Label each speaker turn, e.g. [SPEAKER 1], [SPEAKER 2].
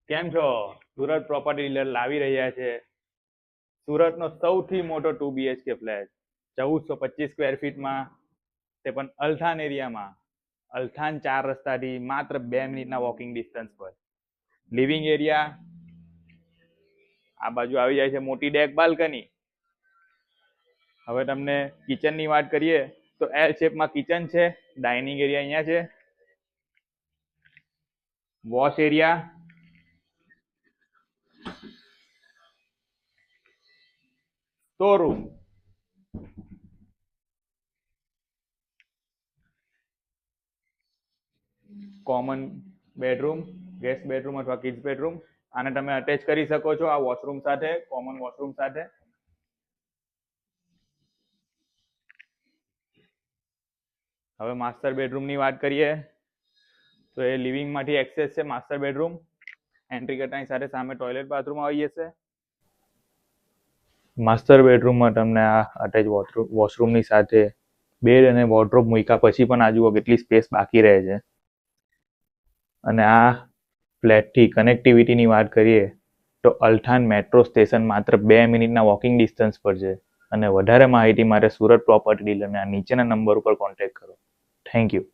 [SPEAKER 1] કેમ છો? Surat property dealer લાવી રહ્યા છે સુરતનો સૌથી મોટો 2 BHK ફ્લેટ 1425 સ્ક્વેર ફીટમાં, તે પણ અલથાણ એરિયામાં. અલથાણ 4 રસ્તાથી માત્ર 2 મિનિટના વોકિંગ ડિસ્ટન્સ પર. લિવિંગ એરિયા આ બાજુ આવી જાય છે, મોટી ડેક બાલ્કની. હવે તમને કિચનની વાત કરીએ તો એલ શેપમાં કિચન છે. ડાઇનિંગ એરિયા અહીંયા છે. Wash area, storeroom, common bedroom, guest bedroom અથવા કિડ્સ બેડરૂમ. આને તમે અટેચ કરી શકો છો આ વોશરૂમ સાથે, કોમન વોશરૂમ સાથે. હવે માસ્ટર બેડરૂમની વાત કરીએ તો એ લિવિંગમાંથી એક્સેસ છે માસ્ટર બેડરૂમ. એન્ટ્રી કરતાની સાથે સામે ટોયલેટ બાથરૂમ આવી જશે. માસ્ટર બેડરૂમમાં તમને આ અટેચ વોશરૂમની સાથે બેડ અને વોર્ડરોબ મૂક્યા પછી પણ આ જુઓ કેટલી સ્પેસ બાકી રહે છે. અને આ ફ્લેટથી કનેક્ટિવિટીની વાત કરીએ તો અલથાણ મેટ્રો સ્ટેશન માત્ર 2 મિનિટના વોકિંગ ડિસ્ટન્સ પર છે. અને વધારે માહિતી માટે સુરત પ્રોપર્ટી ડીલરને આ નીચેના નંબર ઉપર કોન્ટેક્ટ કરો. Thank you.